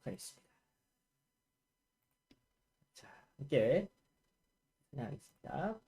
하겠습니다. 자, 함께 하겠습니다.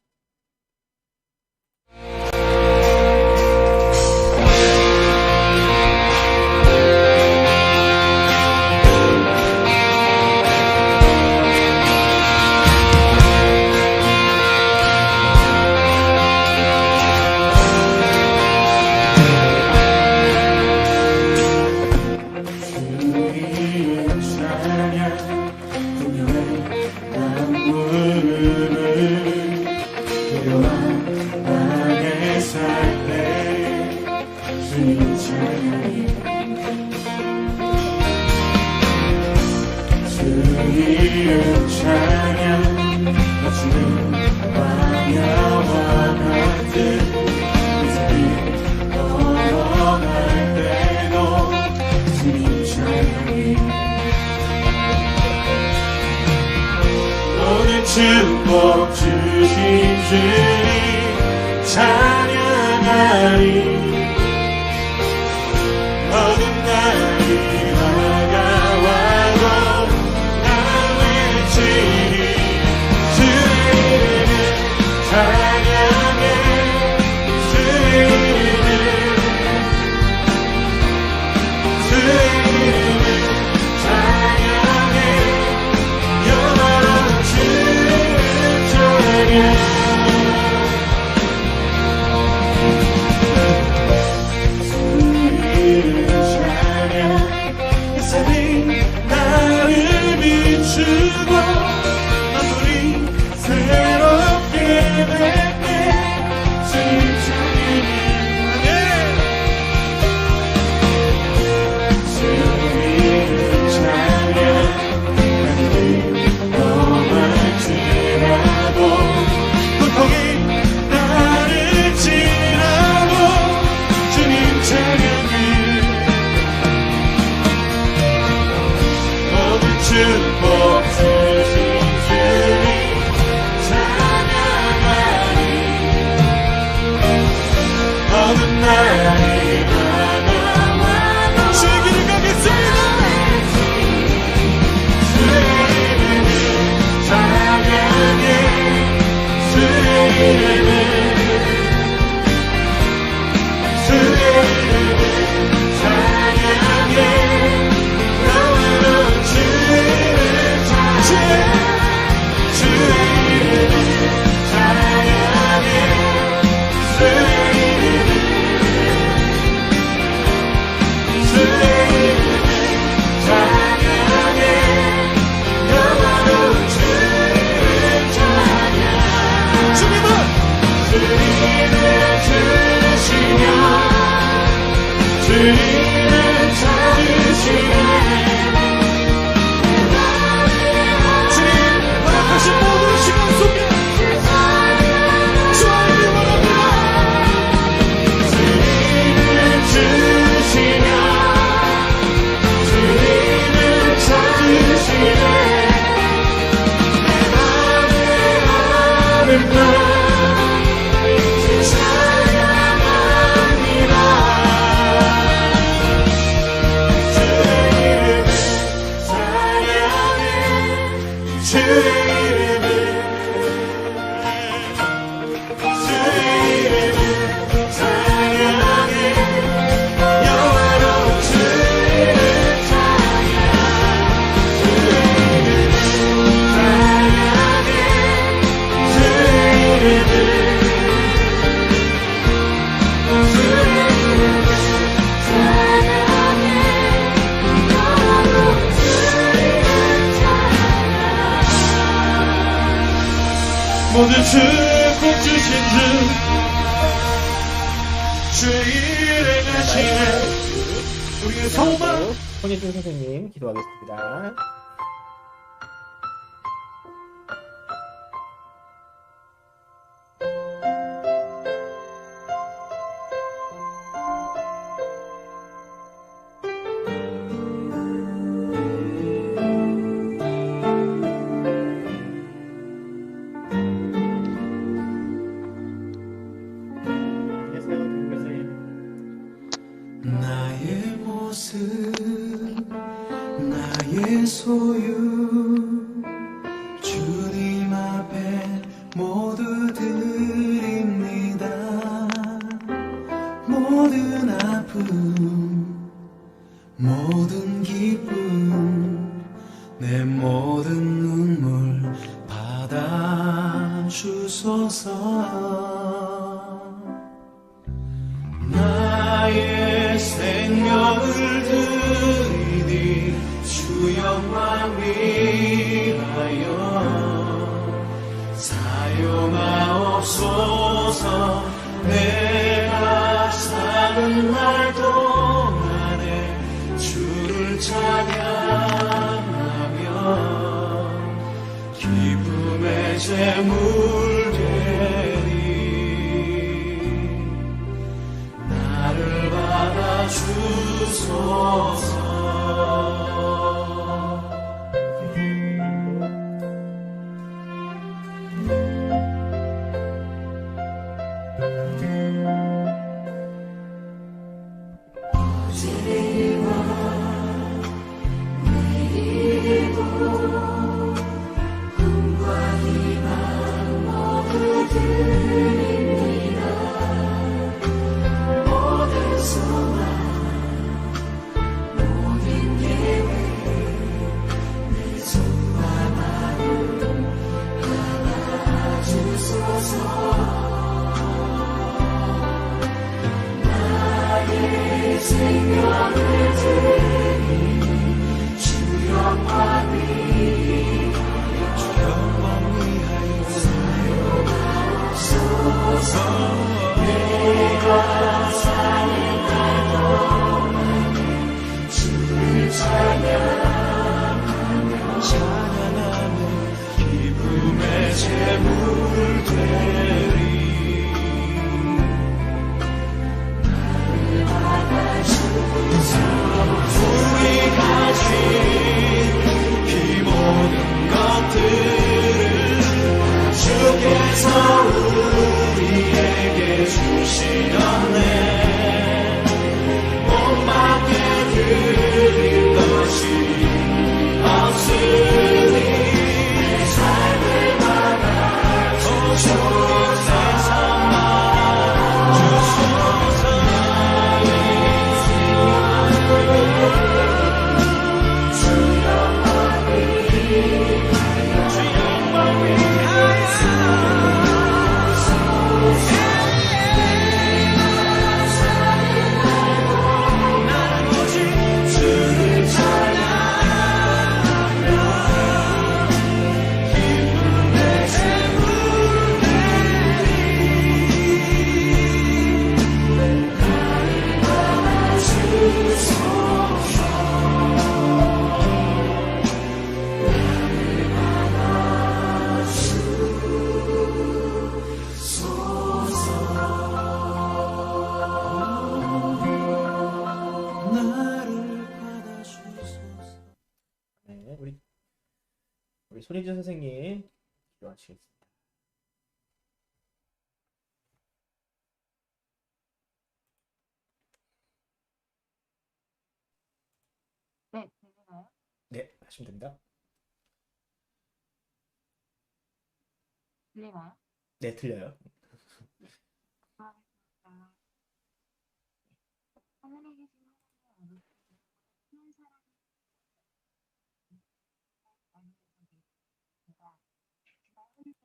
축복 주신 주님 찬양하리. 어둠 날이 다가와도 난 외치리. 주의 이름을 찬양해. 주의 이름을 찬양해. 영원한 주를 찬양. 주고 너들이 새롭게 될때 주님 찬양해. 주님 찬양. 하늘이 넘어질지라도 고통이 나를 지나도 주님 찬양해. 모든 축복 주신 주님 찬양하리. 어둠 날이 다가와도 주의 길을 가겠습니다. 주의 이름을 찬양해. 주의 이름을 찬양해. 영원한 주를 주님을 찾으시네. 주님 허락하신 모든 시간 속에 주님을 원합니다. 주님을 주시며 주님을 찾으시네. 내 맘에 아름다운 모든 축복 주신 주의 일을 가시네. 우리의 소망. 손예준 선생님 기도하겠습니다. 나의 모습 나의 나의 소유 주님 앞에 모두 드립니다. 모든 아픔 모든 기쁨 내 모든 눈물 받아주소서. 나의 생명을 드리니 주 영광 위하여 사용하옵소서. 내가 사는 날 동안에 주를 찬양하며 기쁨의 제물 되리. 나를 받아주소서. 네, 우리 손희준 선생님 기도하시겠습니다. 네, 들리나요? 네, 하시면 됩니다. 들리나요? 네, 들려요. 하겠습니다. 하늘에 계신 하나님 아버지, 큰 사랑이 많이 계십니다. 제가 혼자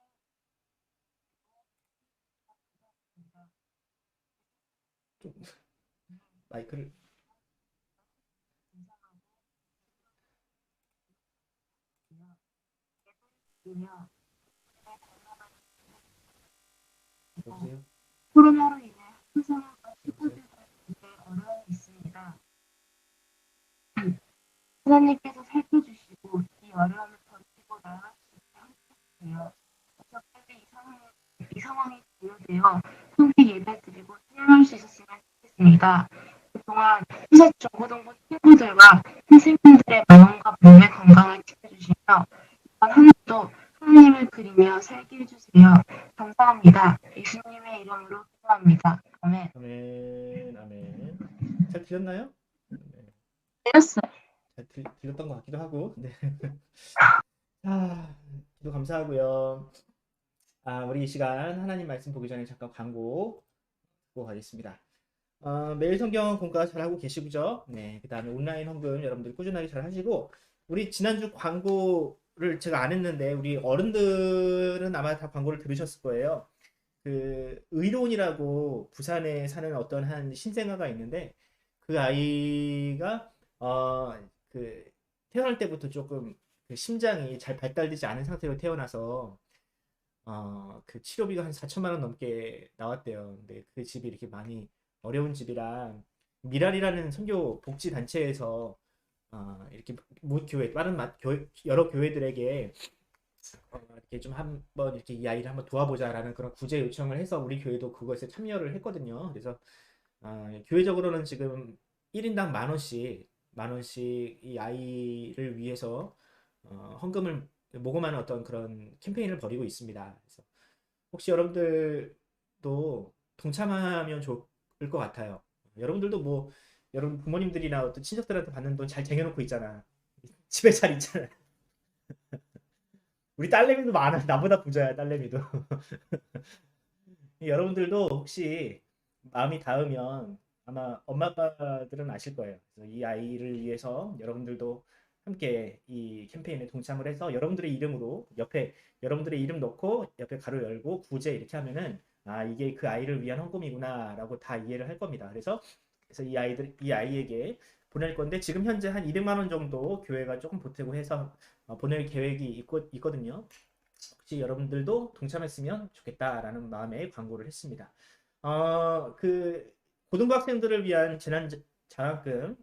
좀 마이크를 감사하고 예쁘며 여보세요? 코로나로 인해 학교 생활과 친구들과의 어려움이 있습니다. 하나님께서 살펴주시고 이 어려움을 버티고 나아갈 수 있게 함께해주세요. 적절히 이 상황이 종료되어 함께 예배드리고 찬양할 수 있었으면 좋겠습니다. 그동안 회사 중고등부 친구들과 선생님들의 마음과 몸의 건강을 지켜주시며 이번 한 해도 하나님을 그리며 살게 해주세요. 감사합니다. 예수님의 이름으로 기도합니다. 아멘. 아멘, 아멘. 잘 들렸나요? 네, 들렸어요. 잘 들렸던 것 같기도 하고 기도. 네. 기도 감사하고요. 우리 이 시간 하나님 말씀 보기 전에 잠깐 광고 보고 가겠습니다. 매일 성경 공과 잘 하고 계시죠? 네. 그 다음에 온라인 헌금 여러분들 꾸준하게 잘 하시고, 우리 지난주 광고를 제가 안 했는데, 우리 어른들은 아마 다 광고를 들으셨을 거예요. 그, 의로운이라고 부산에 사는 어떤 한 신생아가 있는데, 그 아이가, 그, 태어날 때부터 조금 그 심장이 잘 발달되지 않은 상태로 태어나서, 그 치료비가 한 4천만 원 넘게 나왔대요. 근데 그 집이 이렇게 많이 어려운 집이라 미랄이라는 선교 복지 단체에서 이렇게 교회 여러 교회들에게 이렇게 좀 한번 이렇게 이 아이를 한번 도와보자라는 그런 구제 요청을 해서 우리 교회도 그것에 참여를 했거든요. 그래서 교회적으로는 지금 1인당 만 원씩 이 아이를 위해서 헌금을 모금하는 어떤 그런 캠페인을 벌이고 있습니다. 그래서 혹시 여러분들도 동참하면 좋을 것 같아요. 여러분들도 뭐 여러분 부모님들이나 어떤 친척들한테 받는 돈 잘 쟁여놓고 있잖아. 집에 잘 있잖아. 우리 딸내미도 많아. 나보다 부자야, 딸내미도. 여러분들도 혹시 마음이 닿으면 아마 엄마 아빠들은 아실 거예요. 그래서 이 아이를 위해서 여러분들도 함께 이 캠페인에 동참을 해서 여러분들의 이름으로 옆에 여러분들의 이름 넣고 옆에 가로 열고 구제 이렇게 하면은 이게 그 아이를 위한 헌금이구나라고 다 이해를 할 겁니다. 그래서 이 아이에게 보낼 건데, 지금 현재 한 200만 원 정도 교회가 조금 보태고 해서 보낼 계획이 있거든요. 혹시 여러분들도 동참했으면 좋겠다라는 마음에 광고를 했습니다. 그 고등학생들을 위한 재난 장학금은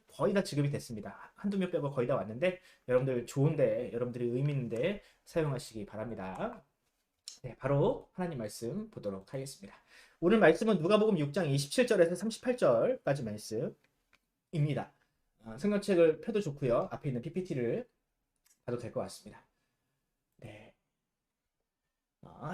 거의 다 지급이 됐습니다. 한두 명 빼고 거의 다 왔는데, 여러분들 좋은데, 여러분들이 의미 있는데 사용하시기 바랍니다. 네, 바로 하나님 말씀 보도록 하겠습니다. 오늘 말씀은 누가복음 6장 27절에서 38절까지 말씀입니다. 성경책을 펴도 좋고요. 앞에 있는 PPT를 봐도 될 것 같습니다. 네.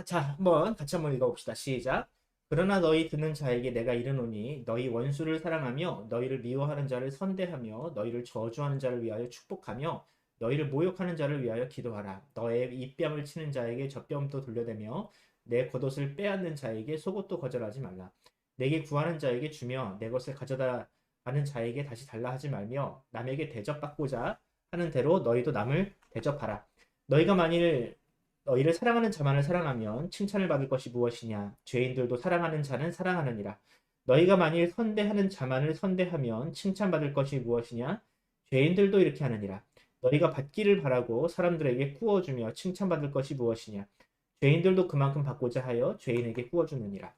자, 같이 한번 읽어봅시다. 시작. 그러나 너희 듣는 자에게 내가 이르노니 너희 원수를 사랑하며 너희를 미워하는 자를 선대하며 너희를 저주하는 자를 위하여 축복하며 너희를 모욕하는 자를 위하여 기도하라. 너의 입뺨을 치는 자에게 젖뺨도 돌려대며 내 겉옷을 빼앗는 자에게 속옷도 거절하지 말라. 내게 구하는 자에게 주며 내 것을 가져다 가는 자에게 다시 달라 하지 말며 남에게 대접받고자 하는 대로 너희도 남을 대접하라. 너희가 만일 너희를 사랑하는 자만을 사랑하면 칭찬을 받을 것이 무엇이냐? 죄인들도 사랑하는 자는 사랑하느니라. 너희가 만일 선대하는 자만을 선대하면 칭찬받을 것이 무엇이냐? 죄인들도 이렇게 하느니라. 너희가 받기를 바라고 사람들에게 구워주며 칭찬받을 것이 무엇이냐? 죄인들도 그만큼 받고자 하여 죄인에게 구워주느니라.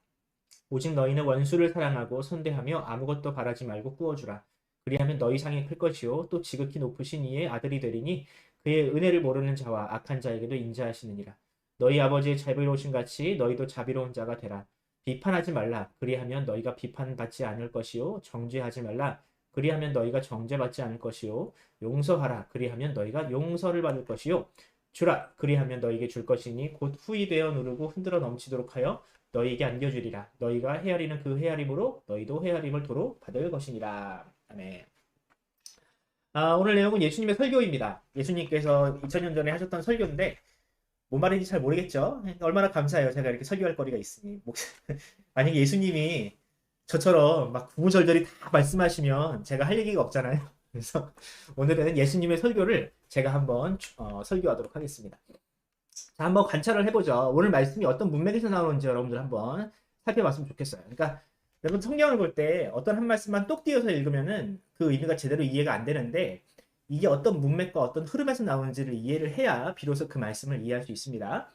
오직 너희는 원수를 사랑하고 선대하며 아무것도 바라지 말고 구워주라. 그리하면 너희 상이 클 것이요 또 지극히 높으신 이의 아들이 되리니 그의 은혜를 모르는 자와 악한 자에게도 인자하시느니라. 너희 아버지의 자비로우신 같이 너희도 자비로운 자가 되라. 비판하지 말라. 그리하면 너희가 비판받지 않을 것이요 정죄하지 말라. 그리하면 너희가 정죄받지 않을 것이요 용서하라. 그리하면 너희가 용서를 받을 것이요 주라. 그리하면 너희에게 줄 것이니 곧 후히 되어 누르고 흔들어 넘치도록 하여 너희에게 안겨주리라. 너희가 헤아리는 그 헤아림으로 너희도 헤아림을 도로 받을 것이니라. 아멘. 오늘 내용은 예수님의 설교입니다. 예수님께서 2000년 전에 하셨던 설교인데 뭔 말인지 잘 모르겠죠? 얼마나 감사해요. 제가 이렇게 설교할 거리가 있으니. 만약에 예수님이 저처럼 막 구구절절히 다 말씀하시면 제가 할 얘기가 없잖아요. 그래서 오늘은 예수님의 설교를 제가 한번 설교하도록 하겠습니다. 자, 한번 관찰을 해보죠. 오늘 말씀이 어떤 문맥에서 나오는지 여러분들 한번 살펴봤으면 좋겠어요. 그러니까 여러분 성경을 볼 때 어떤 한 말씀만 똑 띄어서 읽으면은 그 의미가 제대로 이해가 안 되는데, 이게 어떤 문맥과 어떤 흐름에서 나오는지를 이해를 해야 비로소 그 말씀을 이해할 수 있습니다.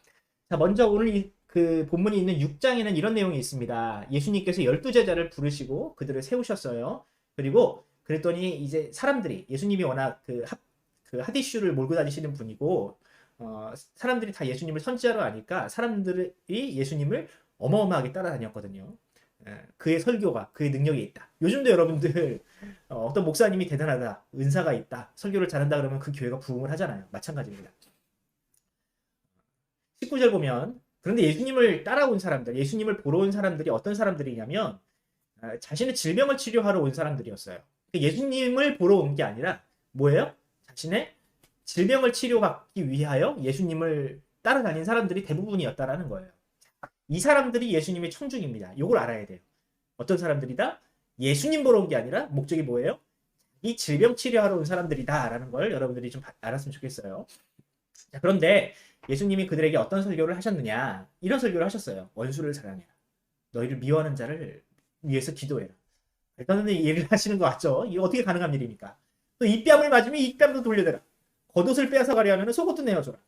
자, 먼저 오늘 그 본문이 있는 6장에는 이런 내용이 있습니다. 예수님께서 12제자를 부르시고 그들을 세우셨어요. 그리고 그랬더니 이제 사람들이, 예수님이 워낙 그 핫이슈를 몰고 다니시는 분이고 사람들이 다 예수님을 선지자로 아니까 사람들이 예수님을 어마어마하게 따라다녔거든요. 그의 설교가, 그의 능력이 있다. 요즘도 여러분들 어떤 목사님이 대단하다, 은사가 있다, 설교를 잘한다 그러면 그 교회가 부흥을 하잖아요. 마찬가지입니다. 19절 보면, 그런데 예수님을 따라온 사람들, 예수님을 보러 온 사람들이 어떤 사람들이냐면 자신의 질병을 치료하러 온 사람들이었어요. 예수님을 보러 온 게 아니라 뭐예요? 자신의 질병을 치료받기 위하여 예수님을 따라다닌 사람들이 대부분이었다라는 거예요. 이 사람들이 예수님의 청중입니다. 이걸 알아야 돼요. 어떤 사람들이다? 예수님 보러 온 게 아니라 목적이 뭐예요? 이 질병 치료하러 온 사람들이다라는 걸 여러분들이 좀 알았으면 좋겠어요. 자, 그런데 예수님이 그들에게 어떤 설교를 하셨느냐? 이런 설교를 하셨어요. 원수를 사랑해라. 너희를 미워하는 자를 위해서 기도해라. 일단은 얘기를 하시는 것 같죠? 이게 어떻게 가능한 일입니까? 또 입뺨을 맞으면 입뺨도 돌려대라. 겉옷을 빼앗아가려 하면 속옷도 내어줘라.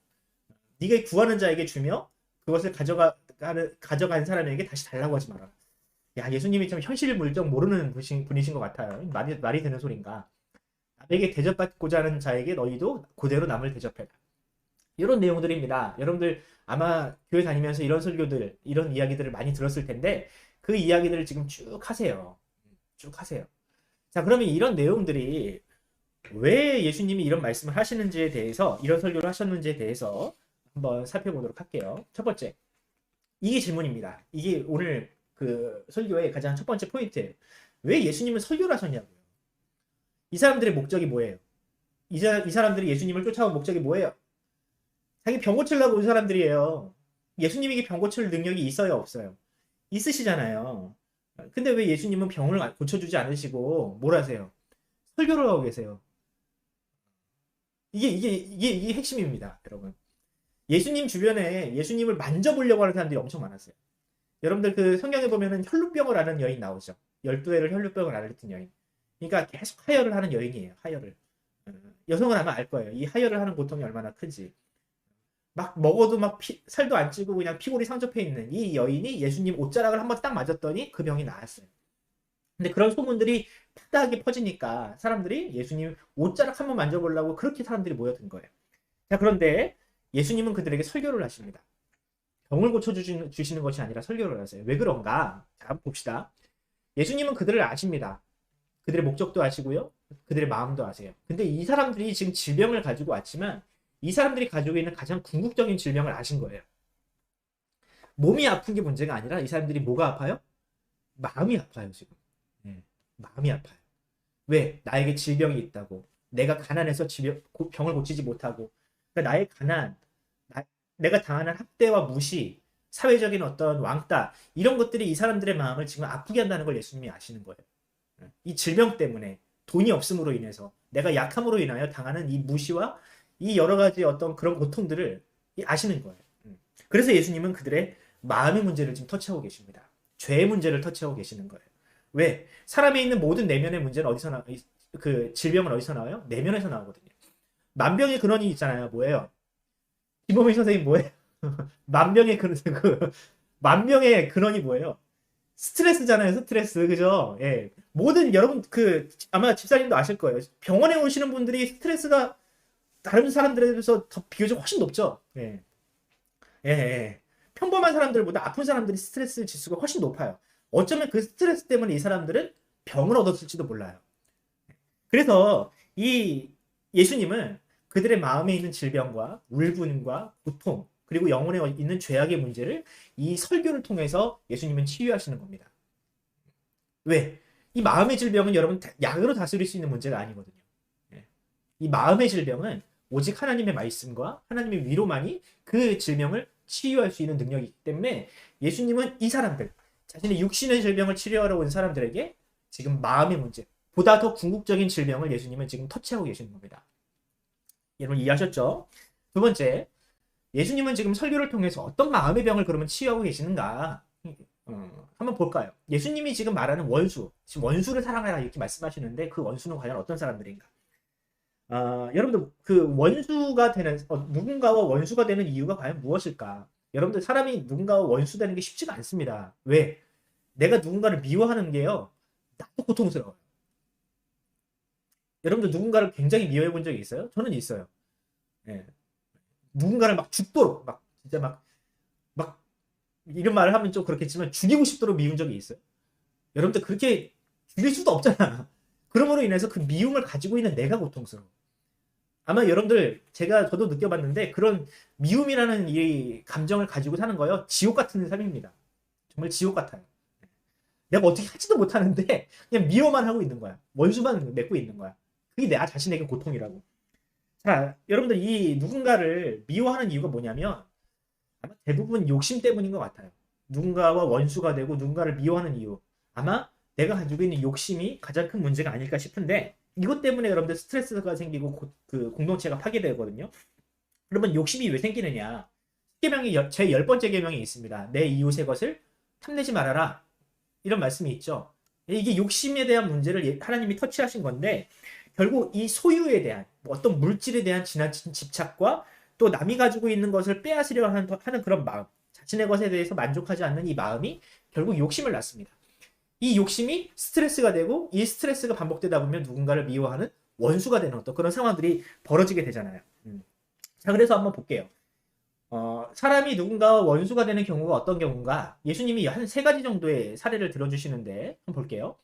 네가 구하는 자에게 주며 그것을 가져간 사람에게 다시 달라고 하지 마라. 야, 예수님이 좀 현실 물정 모르는 분이신 것 같아요. 말이 되는 소린가? 남에게 대접받고자 하는 자에게 너희도 그대로 남을 대접해라. 이런 내용들입니다. 여러분들 아마 교회 다니면서 이런 설교들, 이런 이야기들을 많이 들었을 텐데 그 이야기들을 지금 쭉 하세요. 쭉 하세요. 자, 그러면 이런 내용들이 왜 예수님이 이런 말씀을 하시는지에 대해서, 이런 설교를 하셨는지에 대해서 한번 살펴보도록 할게요. 첫 번째, 이게 질문입니다. 이게 오늘 그 설교의 가장 첫 번째 포인트예요. 왜 예수님은 설교를 하셨냐고요. 이 사람들의 목적이 뭐예요? 이 사람들이 예수님을 쫓아온 목적이 뭐예요? 자기 병 고치려고 온 사람들이에요. 예수님에게 병 고칠 능력이 있어요, 없어요? 있으시잖아요. 근데 왜 예수님은 병을 고쳐주지 않으시고 뭘 하세요? 설교를 하고 계세요. 이게 핵심입니다, 여러분. 예수님 주변에 예수님을 만져보려고 하는 사람들이 엄청 많았어요. 여러분들 그 성경에 보면은 혈루병을 앓은 여인 나오죠. 12회를 혈루병을 앓았던 여인. 그러니까 계속 하혈을 하는 여인이에요. 하혈을. 여성은 아마 알 거예요. 이 하혈을 하는 고통이 얼마나 큰지. 막 먹어도 막 살도 안 찌고 그냥 피골이 상접해 있는 이 여인이 예수님 옷자락을 한번 딱 맞았더니 그 병이 나았어요. 근데 그런 소문들이 파다하게 퍼지니까 사람들이 예수님 옷자락 한번 만져보려고 그렇게 사람들이 모여든 거예요. 자, 그런데 예수님은 그들에게 설교를 하십니다. 병을 고쳐주시는 것이 아니라 설교를 하세요. 왜 그런가? 자, 한번 봅시다. 예수님은 그들을 아십니다. 그들의 목적도 아시고요. 그들의 마음도 아세요. 근데 이 사람들이 지금 질병을 가지고 왔지만 이 사람들이 가지고 있는 가장 궁극적인 질병을 아신 거예요. 몸이 아픈 게 문제가 아니라 이 사람들이 뭐가 아파요? 마음이 아파요, 지금. 마음이 아파요. 왜? 나에게 질병이 있다고. 내가 가난해서 병을 고치지 못하고. 그러니까 나의 가난, 내가 당하는 학대와 무시, 사회적인 어떤 왕따, 이런 것들이 이 사람들의 마음을 지금 아프게 한다는 걸 예수님이 아시는 거예요. 이 질병 때문에, 돈이 없음으로 인해서, 내가 약함으로 인하여 당하는 이 무시와 이 여러 가지 어떤 그런 고통들을 아시는 거예요. 그래서 예수님은 그들의 마음의 문제를 지금 터치하고 계십니다. 죄의 문제를 터치하고 계시는 거예요. 왜? 사람에 있는 모든 내면의 문제는 그 질병은 어디서 나와요? 내면에서 나오거든요. 만병의 근원이 있잖아요. 뭐예요? 김범희 선생님 뭐예요? 만병의 근원이 뭐예요? 스트레스잖아요. 스트레스. 그죠? 예. 여러분 아마 집사님도 아실 거예요. 병원에 오시는 분들이 스트레스가 다른 사람들에 비해서 더 비교적 훨씬 높죠. 예. 예. 평범한 사람들보다 아픈 사람들이 스트레스 지수가 훨씬 높아요. 어쩌면 그 스트레스 때문에 이 사람들은 병을 얻었을지도 몰라요. 그래서 이 예수님은 그들의 마음에 있는 질병과 울분과 고통, 그리고 영혼에 있는 죄악의 문제를 이 설교를 통해서 예수님은 치유하시는 겁니다. 왜? 이 마음의 질병은 여러분 약으로 다스릴 수 있는 문제가 아니거든요. 이 마음의 질병은 오직 하나님의 말씀과 하나님의 위로만이 그 질병을 치유할 수 있는 능력이 있기 때문에 예수님은 이 사람들, 자신의 육신의 질병을 치료하러 온 사람들에게 지금 마음의 문제, 보다 더 궁극적인 질병을 예수님은 지금 터치하고 계시는 겁니다. 여러분 이해하셨죠? 두 번째, 예수님은 지금 설교를 통해서 어떤 마음의 병을 그러면 치유하고 계시는가? 한번 볼까요? 예수님이 지금 말하는 지금 원수를 사랑하라 이렇게 말씀하시는데 그 원수는 과연 어떤 사람들인가? 여러분들 그 원수가 되는 누군가와 원수가 되는 이유가 과연 무엇일까? 여러분들 사람이 누군가와 원수 되는 게 쉽지가 않습니다. 왜? 내가 누군가를 미워하는 게요, 나도 고통스러워요. 여러분들 누군가를 굉장히 미워해 본 적이 있어요? 저는 있어요. 예. 누군가를 막 죽도록 진짜 막 이런 말을 하면 좀 그렇겠지만 죽이고 싶도록 미운 적이 있어요. 여러분들 그렇게 죽일 수도 없잖아. 그러므로 인해서 그 미움을 가지고 있는 내가 고통스러워. 아마 여러분들 저도 느껴봤는데 그런 미움이라는 이 감정을 가지고 사는 거요, 지옥 같은 삶입니다. 정말 지옥 같아요. 내가 어떻게 하지도 못하는데 그냥 미워만 하고 있는 거야. 원수만 맺고 있는 거야. 그게 내 자신에게 고통이라고. 자, 여러분들 이 누군가를 미워하는 이유가 뭐냐면 아마 대부분 욕심 때문인 것 같아요. 누군가와 원수가 되고 누군가를 미워하는 이유. 아마 내가 가지고 있는 욕심이 가장 큰 문제가 아닐까 싶은데 이것 때문에 여러분들 스트레스가 생기고 그 공동체가 파괴되거든요. 그러면 욕심이 왜 생기느냐? 계명이 제 10번째 계명이 있습니다. 내 이웃의 것을 탐내지 말아라. 이런 말씀이 있죠. 이게 욕심에 대한 문제를 하나님이 터치하신 건데 결국 이 소유에 대한 어떤 물질에 대한 지나친 집착과 또 남이 가지고 있는 것을 빼앗으려 하는 그런 마음, 자신의 것에 대해서 만족하지 않는 이 마음이 결국 욕심을 낳습니다. 이 욕심이 스트레스가 되고 이 스트레스가 반복되다 보면 누군가를 미워하는 원수가 되는 어떤 그런 상황들이 벌어지게 되잖아요. 자, 그래서 한번 볼게요. 사람이 누군가와 원수가 되는 경우가 어떤 경우인가? 예수님이 한 3가지 정도의 사례를 들어주시는데 한번 볼게요.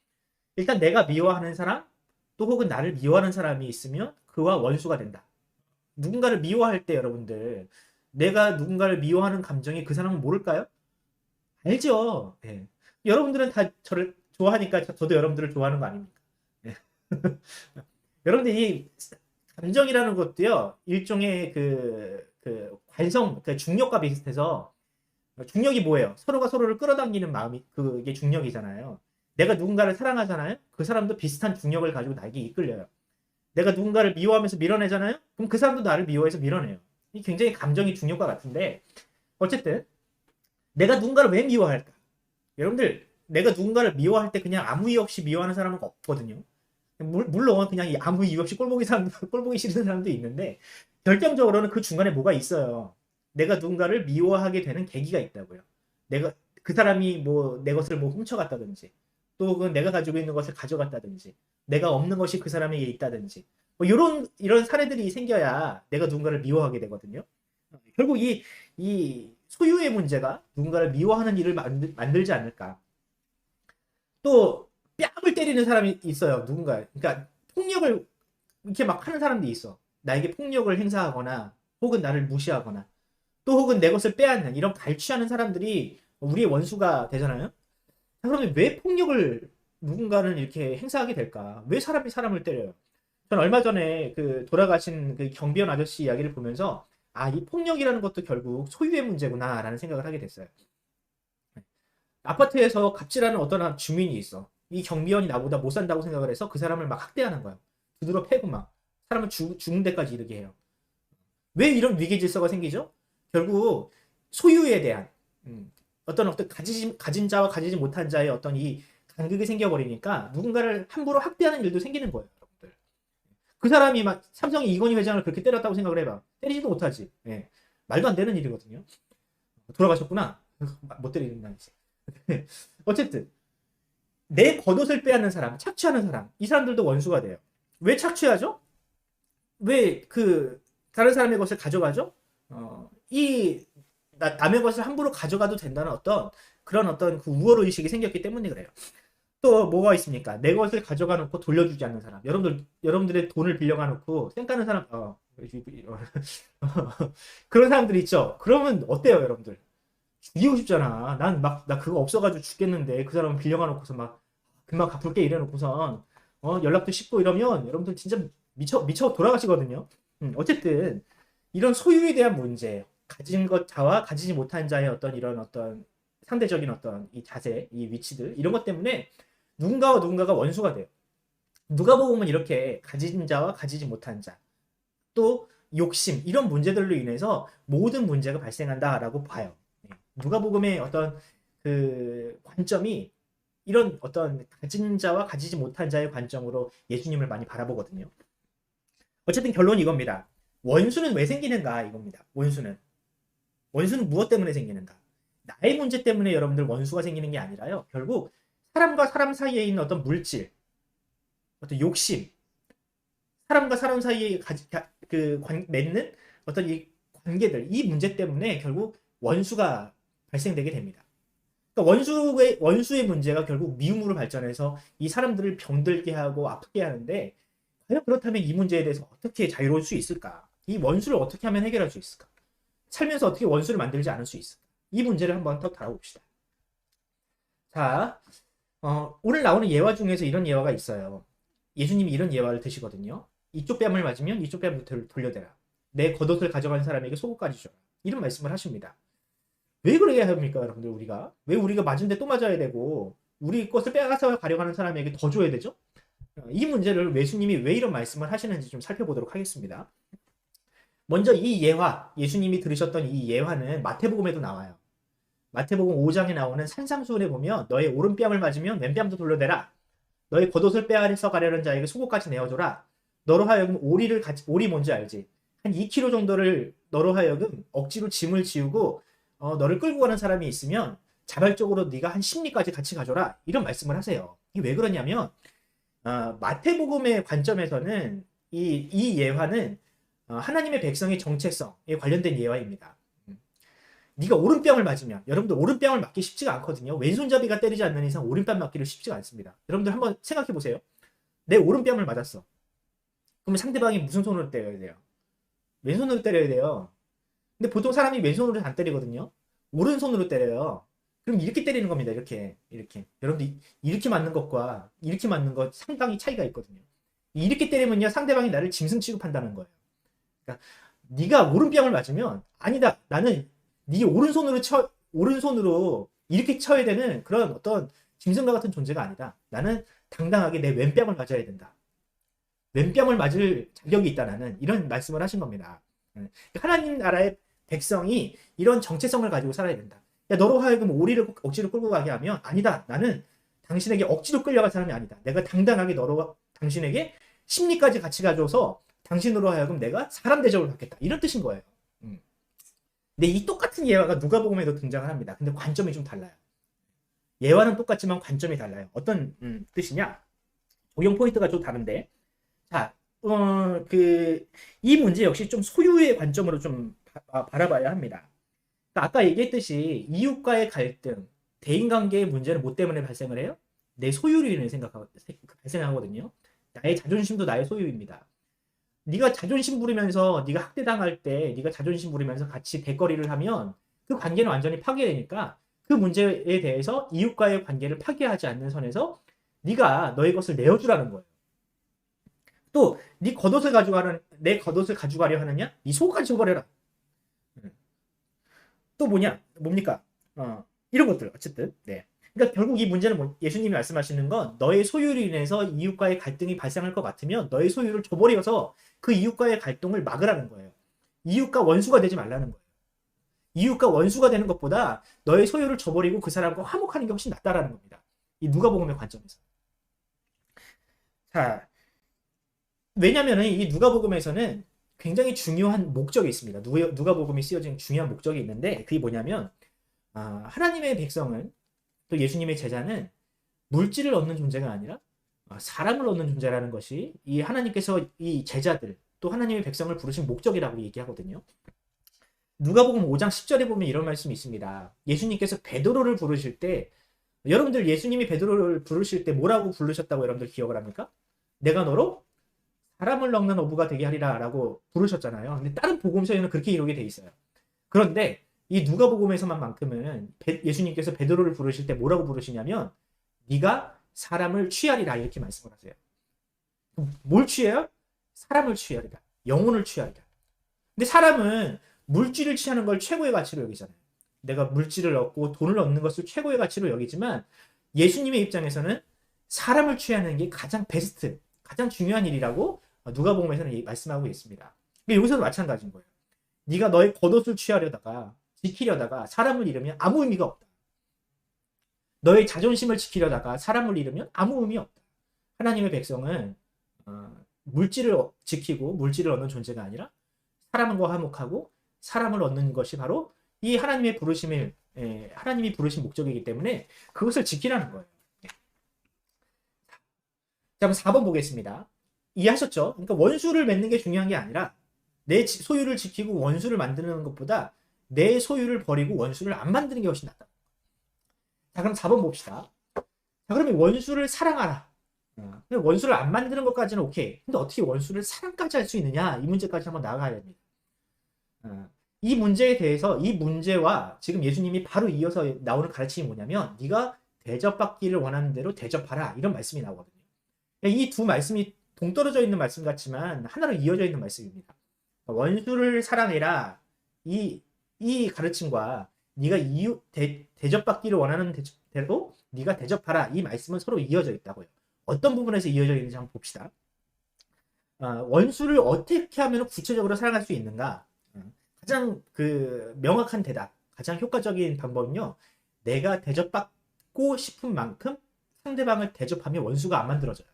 일단 내가 미워하는 사람, 또 혹은 나를 미워하는 사람이 있으면 그와 원수가 된다. 누군가를 미워할 때 여러분들 내가 누군가를 미워하는 감정이 그 사람은 모를까요? 알죠. 예. 여러분들은 다 저를 좋아하니까 저도 여러분들을 좋아하는 거 아닙니까? 예. 여러분들 이 감정이라는 것도요 일종의 그 관성, 그 중력과 비슷해서 중력이 뭐예요? 서로가 서로를 끌어당기는 마음이 그게 중력이잖아요. 내가 누군가를 사랑하잖아요. 그 사람도 비슷한 중력을 가지고 나에게 이끌려요. 내가 누군가를 미워하면서 밀어내잖아요. 그럼 그 사람도 나를 미워해서 밀어내요. 이 굉장히 감정이 중력과 같은데 어쨌든 내가 누군가를 왜 미워할까? 여러분들 내가 누군가를 미워할 때 그냥 아무 이유 없이 미워하는 사람은 없거든요. 물론 그냥 아무 이유 없이 꼴보기 싫은 사람도 있는데 결정적으로는 그 중간에 뭐가 있어요. 내가 누군가를 미워하게 되는 계기가 있다고요. 내가 그 사람이 뭐 내 것을 뭐 훔쳐갔다든지 또 그 내가 가지고 있는 것을 가져갔다든지 내가 없는 것이 그 사람에게 있다든지 뭐 이런 사례들이 생겨야 내가 누군가를 미워하게 되거든요. 결국 이 소유의 문제가 누군가를 미워하는 일을 만들지 않을까. 또 뺨을 때리는 사람이 있어요. 누군가. 그러니까 폭력을 이렇게 막 하는 사람들이 있어. 나에게 폭력을 행사하거나 혹은 나를 무시하거나 또 혹은 내 것을 빼앗는 이런 갈취하는 사람들이 우리의 원수가 되잖아요. 그러면 왜 폭력을 누군가는 이렇게 행사하게 될까? 왜 사람이 사람을 때려요? 전 얼마 전에 그 돌아가신 그 경비원 아저씨 이야기를 보면서 아, 이 폭력이라는 것도 결국 소유의 문제구나라는 생각을 하게 됐어요. 아파트에서 갑질하는 어떤 주민이 있어. 이 경비원이 나보다 못 산다고 생각을 해서 그 사람을 막 학대하는 거야. 두드러 패고 막 사람을 죽는 데까지 이르게 해요. 왜 이런 위기 질서가 생기죠? 결국 소유에 대한 어떤 가진 자와 가지지 못한 자의 어떤 이 간극이 생겨버리니까 누군가를 함부로 학대하는 일도 생기는 거예요, 여러분들. 그 사람이 막 삼성의 이건희 회장을 그렇게 때렸다고 생각을 해봐. 때리지도 못하지. 예. 말도 안 되는 일이거든요. 돌아가셨구나. 못 때리는다 이제. 어쨌든 내 겉옷을 빼앗는 사람, 착취하는 사람, 이 사람들도 원수가 돼요. 왜 착취하죠? 왜 그 다른 사람의 것을 가져가죠? 남의 것을 함부로 가져가도 된다는 그런 어떤 그 우월 의식이 생겼기 때문에 그래요. 또 뭐가 있습니까? 내 것을 가져가 놓고 돌려주지 않는 사람. 여러분들의 돈을 빌려가 놓고 쌩까는 사람, 그런 사람들 있죠. 그러면 어때요, 여러분들? 죽이고 싶잖아. 나 그거 없어가지고 죽겠는데 그 사람은 빌려가 놓고서 막 금방 갚을게 이래 놓고선 연락도 쉽고 이러면 여러분들 진짜 미쳐 돌아가시거든요. 어쨌든 이런 소유에 대한 문제, 가진 것 자와 가지지 못한 자의 어떤 상대적인 어떤 이 자세, 이 위치들 이런 것 때문에 누군가와 누군가가 원수가 돼요. 누가복음은 이렇게 가진 자와 가지지 못한 자, 또 욕심 이런 문제들로 인해서 모든 문제가 발생한다라고 봐요. 누가복음의 어떤 그 관점이 이런 어떤 가진 자와 가지지 못한 자의 관점으로 예수님을 많이 바라보거든요. 어쨌든 결론이 이겁니다. 원수는 왜 생기는가 이겁니다. 원수는 무엇 때문에 생기는가? 나의 문제 때문에 여러분들 원수가 생기는 게 아니라요. 결국 사람과 사람 사이에 있는 어떤 물질, 어떤 욕심, 사람과 사람 사이에 맺는 어떤 이 관계들, 이 문제 때문에 결국 원수가 발생되게 됩니다. 그러니까 원수의 문제가 결국 미움으로 발전해서 이 사람들을 병들게 하고 아프게 하는데 과연 그렇다면 이 문제에 대해서 어떻게 자유로울 수 있을까? 이 원수를 어떻게 하면 해결할 수 있을까? 살면서 어떻게 원수를 만들지 않을 수 있을까? 이 문제를 한번 더 다뤄봅시다. 자, 오늘 나오는 예화 중에서 이런 예화가 있어요. 예수님이 이런 예화를 드시거든요. 이쪽 뺨을 맞으면 이쪽 뺨을 돌려대라. 내 겉옷을 가져간 사람에게 속옷까지 줘라. 이런 말씀을 하십니다. 왜 그러게 합니까, 여러분들? 왜 우리가 맞은데 또 맞아야 되고 우리 것을 빼앗아 가려고 하는 사람에게 더 줘야 되죠? 이 문제를 예수님이 왜 이런 말씀을 하시는지 좀 살펴보도록 하겠습니다. 먼저 이 예화, 예수님이 들으셨던 이 예화는 마태복음에도 나와요. 마태복음 5장에 나오는 산상수훈에 보면 너의 오른뺨을 맞으면 왼뺨도 돌려대라. 너의 겉옷을 빼앗아 가려는 자에게 속옷까지 내어줘라. 너로 하여금 오리 뭔지 알지? 한 2kg 정도를 너로 하여금 억지로 짐을 지우고 너를 끌고 가는 사람이 있으면 자발적으로 네가 한 10리까지 같이 가져라. 이런 말씀을 하세요. 이게 왜 그러냐면 마태복음의 관점에서는 이 예화는 하나님의 백성의 정체성에 관련된 예화입니다. 네가 오른뺨을 맞으면, 여러분들 오른뺨을 맞기 쉽지가 않거든요. 왼손잡이가 때리지 않는 이상 오른뺨 맞기를 쉽지가 않습니다. 여러분들 한번 생각해 보세요. 내 오른뺨을 맞았어. 그러면 상대방이 무슨 손으로 때려야 돼요? 왼손으로 때려야 돼요. 근데 보통 사람이 왼손으로 안 때리거든요. 오른손으로 때려요. 그럼 이렇게 때리는 겁니다. 이렇게. 여러분들 이렇게 맞는 것과 이렇게 맞는 것 상당히 차이가 있거든요. 이렇게 때리면요, 상대방이 나를 짐승 취급한다는 거예요. 그러니까 네가 오른뺨을 맞으면 아니다. 나는 네 오른손으로 이렇게 쳐야 되는 그런 어떤 짐승과 같은 존재가 아니다. 나는 당당하게 내 왼뺨을 맞아야 된다. 왼뺨을 맞을 자격이 있다. 나는 이런 말씀을 하신 겁니다. 하나님 나라의 백성이 이런 정체성을 가지고 살아야 된다. 야, 너로 하여금 오리를 억지로 끌고 가게 하면 아니다. 나는 당신에게 억지로 끌려갈 사람이 아니다. 내가 당당하게 당신에게 심리까지 같이 가져서 당신으로 하여금 내가 사람 대접을 받겠다. 이런 뜻인 거예요. 근데 이 똑같은 예화가 누가복음에도 등장을 합니다. 근데 관점이 좀 달라요. 예화는 똑같지만 관점이 달라요. 어떤 뜻이냐? 적용 포인트가 좀 다른데, 자, 이 문제 역시 좀 소유의 관점으로 좀 바라봐야 합니다. 그러니까 아까 얘기했듯이 이웃과의 갈등, 대인관계의 문제는 뭐 때문에 발생을 해요? 내 소유로 인해 발생하거든요. 나의 자존심도 나의 소유입니다. 네가 자존심 부리면서 네가 학대당할 때 네가 자존심 부리면서 같이 대거리를 하면 그 관계는 완전히 파괴되니까 그 문제에 대해서 이웃과의 관계를 파괴하지 않는 선에서 네가 너의 것을 내어주라는 거예요. 또 네 겉옷을 내 겉옷을 가져가려 하느냐? 네 속옷까지 줘버려라. 또 뭡니까? 이런 것들 어쨌든 네. 그러니까 결국 이 문제는 예수님이 말씀하시는 건 너의 소유로 인해서 이웃과의 갈등이 발생할 것 같으면 너의 소유를 줘버려서 그 이웃과의 갈등을 막으라는 거예요. 이웃과 원수가 되지 말라는 거예요. 이웃과 원수가 되는 것보다 너의 소유를 줘버리고 그 사람과 화목하는 게 훨씬 낫다라는 겁니다. 이 누가복음의 관점에서. 자, 왜냐면은 이 누가복음에서는 굉장히 중요한 목적이 있습니다. 누가복음이 쓰여진 중요한 목적이 있는데 그게 뭐냐면 하나님의 백성은 또 예수님의 제자는 물질을 얻는 존재가 아니라 사람을 얻는 존재라는 것이 이 하나님께서 이 제자들 또 하나님의 백성을 부르신 목적이라고 얘기하거든요. 누가복음 5장 10절에 보면 이런 말씀이 있습니다. 예수님께서 베드로를 부르실 때 여러분들 예수님이 베드로를 부르실 때 뭐라고 부르셨다고 여러분들 기억을 합니까? 내가 너로 사람을 먹는 어부가 되게 하리라 라고 부르셨잖아요. 근데 다른 복음서에는 그렇게 기록이 돼 있어요. 그런데 이 누가복음에서만큼은 예수님께서 베드로를 부르실 때 뭐라고 부르시냐면 네가 사람을 취하리라 이렇게 말씀을 하세요. 뭘 취해요? 사람을 취하리라. 영혼을 취하리라. 근데 사람은 물질을 취하는 걸 최고의 가치로 여기잖아요. 내가 물질을 얻고 돈을 얻는 것을 최고의 가치로 여기지만 예수님의 입장에서는 사람을 취하는 게 가장 베스트, 가장 중요한 일이라고 누가복음에서는 말씀하고 있습니다. 여기서도 마찬가지인 거예요. 네가 너의 겉옷을 지키려다가 사람을 잃으면 아무 의미가 없다. 너의 자존심을 지키려다가 사람을 잃으면 아무 의미 없다. 하나님의 백성은 물질을 지키고 물질을 얻는 존재가 아니라 사람과 화목하고 사람을 얻는 것이 바로 이 하나님이 부르신 목적이기 때문에 그것을 지키라는 거예요. 자, 그럼 4번 보겠습니다. 이해하셨죠? 그러니까 원수를 맺는 게 중요한 게 아니라 내 소유를 지키고 원수를 만드는 것보다 내 소유를 버리고 원수를 안 만드는 게 훨씬 낫다. 자, 그럼 4번 봅시다. 자, 그러면 원수를 사랑하라. 원수를 안 만드는 것까지는 오케이. 근데 어떻게 원수를 사랑까지 할 수 있느냐? 이 문제까지 한번 나가야 됩니다. 이 문제에 대해서 이 문제와 지금 예수님이 바로 이어서 나오는 가르침이 뭐냐면 네가 대접받기를 원하는 대로 대접하라. 이런 말씀이 나오거든요. 이 두 말씀이 동떨어져 있는 말씀 같지만 하나로 이어져 있는 말씀입니다. 원수를 사랑해라. 이 가르침과 네가 대접받기를 원하는 대로 네가 대접하라. 이 말씀은 서로 이어져 있다고요. 어떤 부분에서 이어져 있는지 한번 봅시다. 원수를 어떻게 하면 구체적으로 사랑할 수 있는가? 가장 명확한 대답, 가장 효과적인 방법은요. 내가 대접받고 싶은 만큼 상대방을 대접하면 원수가 안 만들어져요.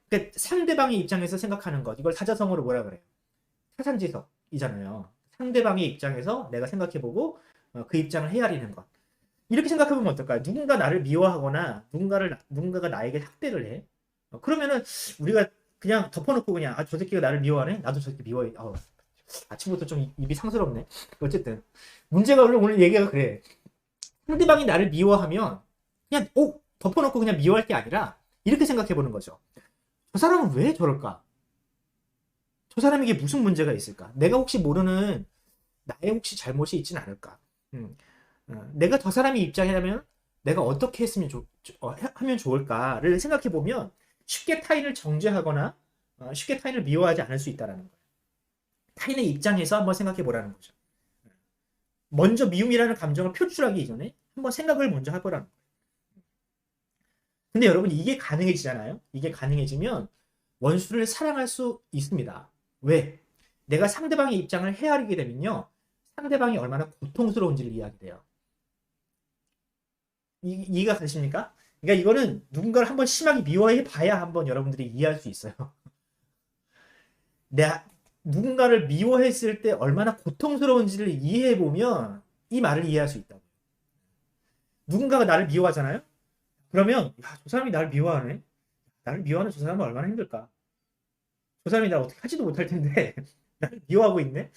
그러니까 상대방의 입장에서 생각하는 것, 이걸 사자성어로 뭐라 그래요? 타산지석이잖아요. 상대방의 입장에서 내가 생각해보고 그 입장을 헤아리는 것. 이렇게 생각해보면 어떨까요? 누군가 나를 미워하거나 누군가가 나에게 학대를 해. 그러면은 우리가 그냥 덮어놓고 그냥 저 새끼가 나를 미워하네? 나도 저 새끼 미워해. 아침부터 좀 입이 상스럽네. 어쨌든 문제가 오늘 얘기가 그래. 상대방이 나를 미워하면 그냥 덮어놓고 그냥 미워할 게 아니라 이렇게 생각해보는 거죠. 저 사람은 왜 저럴까? 저 사람에게 무슨 문제가 있을까? 내가 혹시 모르는 나의 혹시 잘못이 있진 않을까? 내가 저 사람의 입장이라면 내가 어떻게 했으면 하면 좋을까를 생각해 보면 쉽게 타인을 정죄하거나 쉽게 타인을 미워하지 않을 수 있다는 거예요. 타인의 입장에서 한번 생각해 보라는 거죠. 먼저 미움이라는 감정을 표출하기 이전에 한번 생각을 먼저 해보라는 거예요. 근데 여러분 이게 가능해지잖아요. 이게 가능해지면 원수를 사랑할 수 있습니다. 왜? 내가 상대방의 입장을 헤아리게 되면요. 상대방이 얼마나 고통스러운지를 이해하게 돼요. 이해가 가십니까? 그러니까 이거는 누군가를 한번 심하게 미워해 봐야 한번 여러분들이 이해할 수 있어요. 내가 누군가를 미워했을 때 얼마나 고통스러운지를 이해해 보면 이 말을 이해할 수 있다고. 누군가가 나를 미워하잖아요. 그러면 저 사람이 나를 미워하네. 나를 미워하는 저 사람은 얼마나 힘들까? 저 사람이 나를 어떻게 하지도 못할 텐데 나를 미워하고 있네.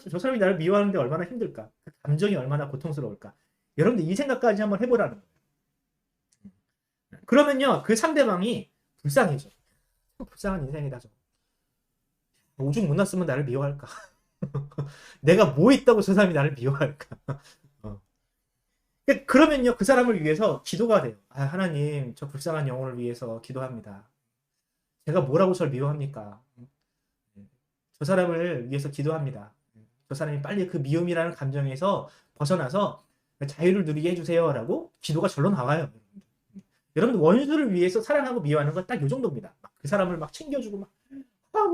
저 사람이 나를 미워하는데 얼마나 힘들까? 그 감정이 얼마나 고통스러울까? 여러분들 이 생각까지 한번 해보라는 거예요. 그러면요, 그 상대방이 불쌍해져. 불쌍한 인생이다, 저. 오죽 못났으면 나를 미워할까? 내가 뭐 있다고 저 사람이 나를 미워할까? 그러면요, 그 사람을 위해서 기도가 돼요. 하나님, 저 불쌍한 영혼을 위해서 기도합니다. 제가 뭐라고 저를 미워합니까? 저 사람을 위해서 기도합니다. 저 사람이 빨리 그 미움이라는 감정에서 벗어나서 자유를 누리게 해주세요. 라고 기도가 절로 나와요. 여러분 원수를 위해서 사랑하고 미워하는 건 딱 이 정도입니다. 그 사람을 막 챙겨주고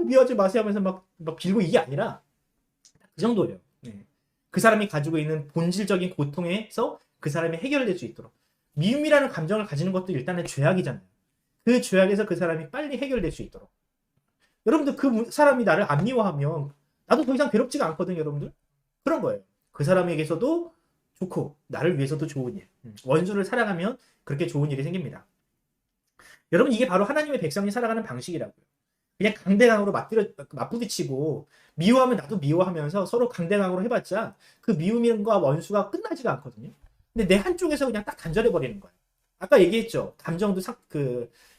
미워하지 마세요 하면서 막 빌고 이게 아니라 그 정도예요. 그 사람이 가지고 있는 본질적인 고통에서 그 사람이 해결될 수 있도록. 미움이라는 감정을 가지는 것도 일단은 죄악이잖아요. 그 죄악에서 그 사람이 빨리 해결될 수 있도록. 여러분들 그 사람이 나를 안 미워하면 나도 더 이상 괴롭지가 않거든요, 여러분들. 그런 거예요. 그 사람에게서도 좋고 나를 위해서도 좋은 일. 원수를 사랑하면 그렇게 좋은 일이 생깁니다. 여러분 이게 바로 하나님의 백성이 살아가는 방식이라고요. 그냥 강대강으로 맞부딪히고 미워하면 나도 미워하면서 서로 강대강으로 해봤자 그 미움과 원수가 끝나지가 않거든요. 근데 내 한쪽에서 그냥 딱 단절해버리는 거예요. 아까 얘기했죠. 감정도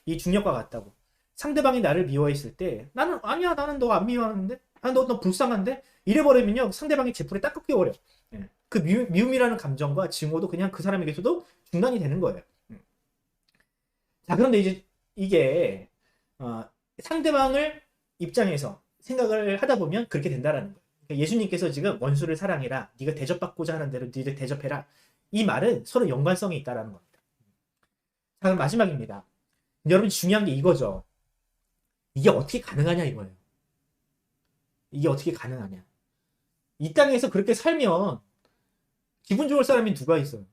이 중력과 같다고. 상대방이 나를 미워했을 때 나는 너 안 미워하는데? 너 불쌍한데? 이래버리면요. 상대방이 제풀에 딱 꺾여버려. 그 미움이라는 감정과 증오도 그냥 그 사람에게서도 중단이 되는 거예요. 자, 그런데 이제 이게 상대방을 입장에서 생각을 하다 보면 그렇게 된다라는 거예요. 그러니까 예수님께서 지금 원수를 사랑해라. 네가 대접받고자 하는 대로 네가 대접해라. 이 말은 서로 연관성이 있다라는 겁니다. 자, 그럼 마지막입니다. 여러분 중요한 게 이거죠. 이게 어떻게 가능하냐 이거예요. 이게 어떻게 가능하냐. 이 땅에서 그렇게 살면 기분 좋을 사람이 누가 있어요?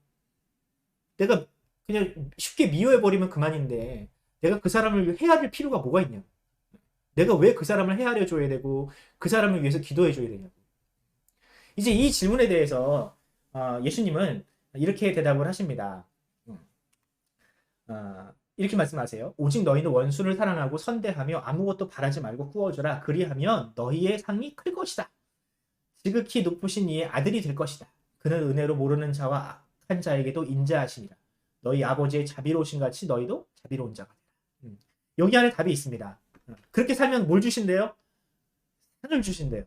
내가 그냥 쉽게 미워해버리면 그만인데 내가 그 사람을 헤아릴 필요가 뭐가 있냐. 내가 왜 그 사람을 헤아려줘야 되고 그 사람을 위해서 기도해줘야 되냐고. 이제 이 질문에 대해서 예수님은 이렇게 대답을 하십니다. 이렇게 말씀하세요. 오직 너희는 원수를 사랑하고 선대하며 아무것도 바라지 말고 구워주라. 그리하면 너희의 상이 클 것이다. 지극히 높으신 이의 아들이 될 것이다. 그는 은혜로 모르는 자와 악한 자에게도 인자하시니라. 너희 아버지의 자비로우신 같이 너희도 자비로운 자가 되라. 여기 안에 답이 있습니다. 그렇게 살면 뭘 주신대요? 상을 주신대요.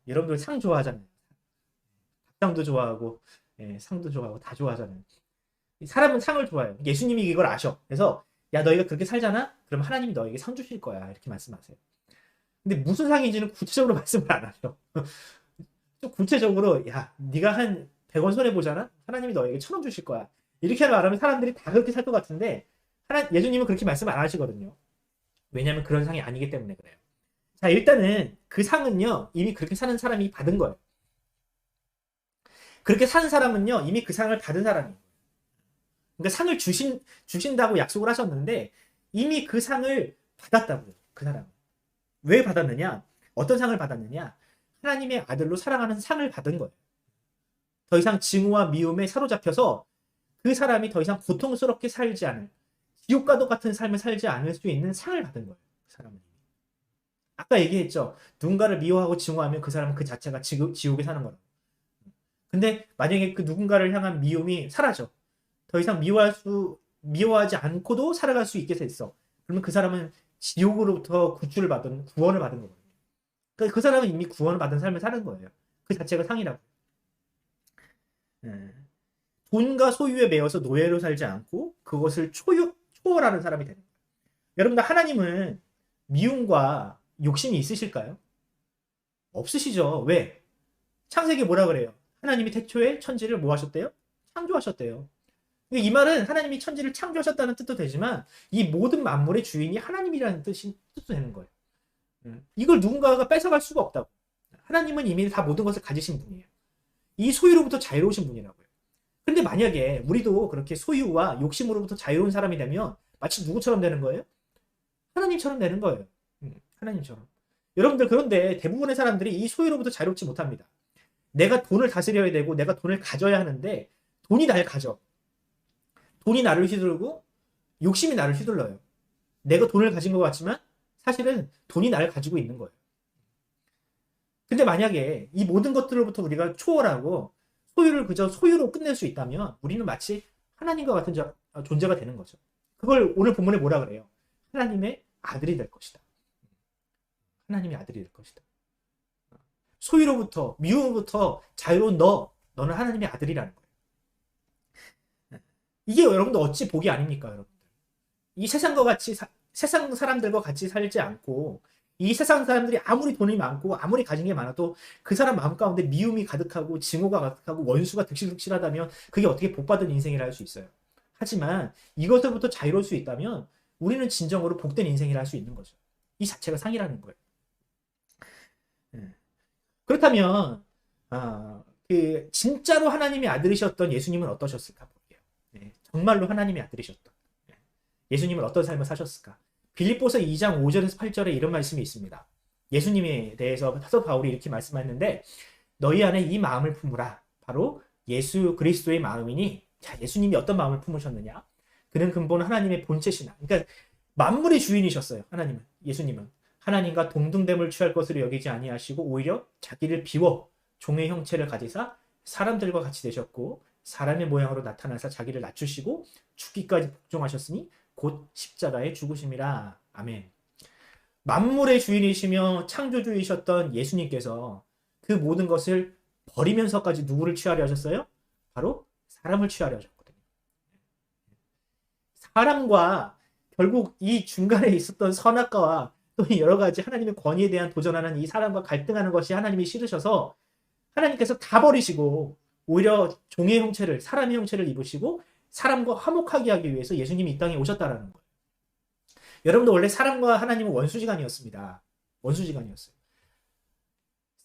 여러분들 상 좋아하잖아요. 밥상도 좋아하고 상도 좋아하고 다 좋아하잖아요. 사람은 상을 좋아해요. 예수님이 이걸 아셔. 그래서 야, 너희가 그렇게 살잖아? 그럼 하나님이 너에게 상 주실 거야. 이렇게 말씀하세요. 근데 무슨 상인지는 구체적으로 말씀을 안 하죠. 좀 구체적으로 야, 네가 한 100원 손해 보잖아? 하나님이 너에게 1,000원 주실 거야. 이렇게 말하면 사람들이 다 그렇게 살 것 같은데 예수님은 그렇게 말씀 안 하시거든요. 왜냐하면 그런 상이 아니기 때문에 그래요. 자, 일단은 그 상은요, 이미 그렇게 사는 사람이 받은 거예요. 그렇게 사는 사람은요, 이미 그 상을 받은 사람이에요. 그러니까 상을 주신다고 약속을 하셨는데 이미 그 상을 받았다고요. 그 사람은. 왜 받았느냐? 어떤 상을 받았느냐? 하나님의 아들로 사랑하는 상을 받은 거예요. 더 이상 증오와 미움에 사로잡혀서 그 사람이 더 이상 고통스럽게 살지 않을, 지옥과도 같은 삶을 살지 않을 수 있는 상을 받은 거예요. 그 사람은. 아까 얘기했죠. 누군가를 미워하고 증오하면 그 사람은 그 자체가 지옥에 사는 거라고. 근데 만약에 그 누군가를 향한 미움이 사라져. 더 이상 미워하지 않고도 살아갈 수 있게 됐어. 그러면 그 사람은 지옥으로부터 구원을 받은 거거든요. 그러니까 그 사람은 이미 구원을 받은 삶을 사는 거예요. 그 자체가 상이라고. 돈과 소유에 매여서 노예로 살지 않고 그것을 초월하는 사람이 되는 거예요. 여러분들, 하나님은 미움과 욕심이 있으실까요? 없으시죠. 왜? 창세기 뭐라 그래요? 하나님이 태초에 천지를 뭐 하셨대요? 창조하셨대요. 이 말은 하나님이 천지를 창조하셨다는 뜻도 되지만 이 모든 만물의 주인이 하나님이라는 뜻도 되는 거예요. 이걸 누군가가 뺏어갈 수가 없다고. 하나님은 이미 다 모든 것을 가지신 분이에요. 이 소유로부터 자유로우신 분이라고요. 근데 만약에 우리도 그렇게 소유와 욕심으로부터 자유로운 사람이 되면 마치 누구처럼 되는 거예요? 하나님처럼 되는 거예요. 하나님처럼. 여러분들, 그런데 대부분의 사람들이 이 소유로부터 자유롭지 못합니다. 내가 돈을 다스려야 되고 내가 돈을 가져야 하는데 돈이 날 가져. 돈이 나를 휘두르고 욕심이 나를 휘둘러요. 내가 돈을 가진 것 같지만 사실은 돈이 나를 가지고 있는 거예요. 근데 만약에 이 모든 것들로부터 우리가 초월하고 소유를 그저 소유로 끝낼 수 있다면 우리는 마치 하나님과 같은 존재가 되는 거죠. 그걸 오늘 본문에 뭐라 그래요? 하나님의 아들이 될 것이다. 하나님의 아들이 될 것이다. 소유로부터, 미움으로부터 자유로운 너는 하나님의 아들이라는 거예요. 이게 여러분들 어찌 복이 아닙니까, 여러분들? 이 세상 사람들과 같이 살지 않고, 이 세상 사람들이 아무리 돈이 많고, 아무리 가진 게 많아도 그 사람 마음 가운데 미움이 가득하고, 증오가 가득하고, 원수가 득실득실하다면 그게 어떻게 복받은 인생이라 할 수 있어요. 하지만 이것으로부터 자유로울 수 있다면 우리는 진정으로 복된 인생이라 할 수 있는 거죠. 이 자체가 상이라는 거예요. 그렇다면 진짜로 하나님의 아들이셨던 예수님은 어떠셨을까 볼게요. 정말로 하나님의 아들이셨던 예수님은 어떤 삶을 사셨을까? 빌립보서 2장 5절에서 8절에 이런 말씀이 있습니다. 예수님에 대해서 사도 바울이 이렇게 말씀하셨는데 너희 안에 이 마음을 품으라. 바로 예수 그리스도의 마음이니. 자, 예수님이 어떤 마음을 품으셨느냐? 그는 근본 하나님의 본체시나. 그러니까 만물의 주인이셨어요. 하나님은. 예수님은. 하나님과 동등됨을 취할 것으로 여기지 아니하시고 오히려 자기를 비워 종의 형체를 가지사 사람들과 같이 되셨고 사람의 모양으로 나타나사 자기를 낮추시고 죽기까지 복종하셨으니 곧 십자가에 죽으심이라. 아멘. 만물의 주인이시며 창조주이셨던 예수님께서 그 모든 것을 버리면서까지 누구를 취하려 하셨어요? 바로 사람을 취하려 하셨거든요. 사람과 결국 이 중간에 있었던 선악과와 또 여러 가지 하나님의 권위에 대한 도전하는 이 사람과 갈등하는 것이 하나님이 싫으셔서 하나님께서 다 버리시고 오히려 종의 형체를, 사람의 형체를 입으시고 사람과 화목하게 하기 위해서 예수님이 이 땅에 오셨다라는 거예요. 여러분도 원래 사람과 하나님은 원수지간이었습니다. 원수지간이었어요.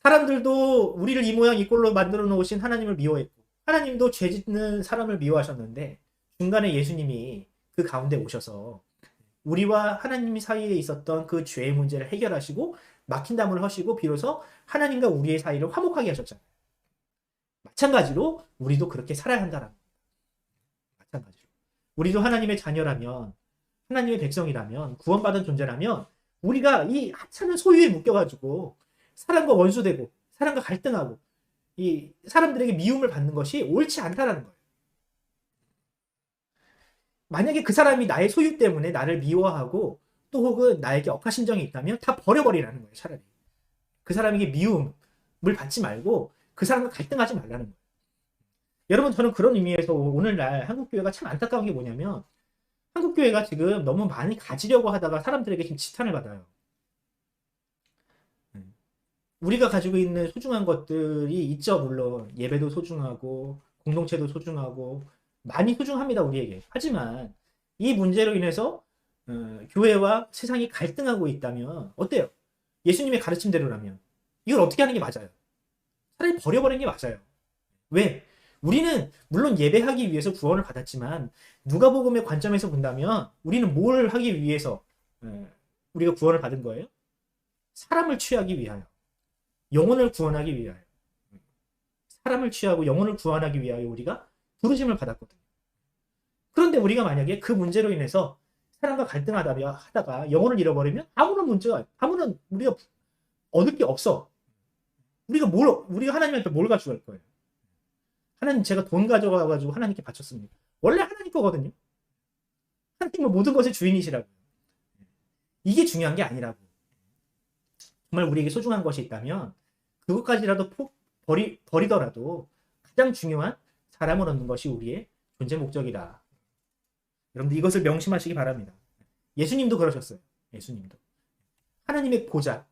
사람들도 우리를 이 모양 이 꼴로 만들어 놓으신 하나님을 미워했고 하나님도 죄 짓는 사람을 미워하셨는데 중간에 예수님이 그 가운데 오셔서 우리와 하나님 사이에 있었던 그 죄의 문제를 해결하시고 막힌 담을 하시고 비로소 하나님과 우리의 사이를 화목하게 하셨잖아요. 마찬가지로 우리도 그렇게 살아야 한다라는 거예요. 마찬가지로. 우리도 하나님의 자녀라면, 하나님의 백성이라면, 구원받은 존재라면 우리가 이 하찮은 소유에 묶여가지고 사람과 원수되고 사람과 갈등하고 이 사람들에게 미움을 받는 것이 옳지 않다라는 거예요. 만약에 그 사람이 나의 소유 때문에 나를 미워하고 또 혹은 나에게 억하심정이 있다면 다 버려버리라는 거예요. 차라리. 그 사람에게 미움을 받지 말고 그 사람과 갈등하지 말라는 거예요. 여러분, 저는 그런 의미에서 오늘날 한국교회가 참 안타까운 게 뭐냐면 한국 교회가 지금 너무 많이 가지려고 하다가 사람들에게 지금 지탄을 받아요. 우리가 가지고 있는 소중한 것들이 있죠. 물론 예배도 소중하고 공동체도 소중하고 많이 소중합니다. 우리에게. 하지만 이 문제로 인해서 교회와 세상이 갈등하고 있다면 어때요? 예수님의 가르침대로라면 이걸 어떻게 하는 게 맞아요? 차라리 버려버리는 게 맞아요. 왜? 우리는 물론 예배하기 위해서 구원을 받았지만 누가복음의 관점에서 본다면 우리는 뭘 하기 위해서 우리가 구원을 받은 거예요? 사람을 취하기 위하여. 영혼을 구원하기 위하여. 사람을 취하고 영혼을 구원하기 위하여 우리가 부르심을 받았거든요. 그런데 우리가 만약에 그 문제로 인해서 사람과 갈등하다가 영혼을 잃어버리면 아무런 우리가 얻을 게 없어. 우리가 하나님한테 뭘 가져갈 거예요? 하나님, 제가 돈 가져가가지고 하나님께 바쳤습니다. 원래 하나님 거거든요. 하나님은 모든 것의 주인이시라고. 이게 중요한 게 아니라고. 정말 우리에게 소중한 것이 있다면 그것까지라도 버리더라도 가장 중요한 사람을 얻는 것이 우리의 존재 목적이다. 여러분들 이것을 명심하시기 바랍니다. 예수님도 그러셨어요. 예수님도. 하나님의 보좌,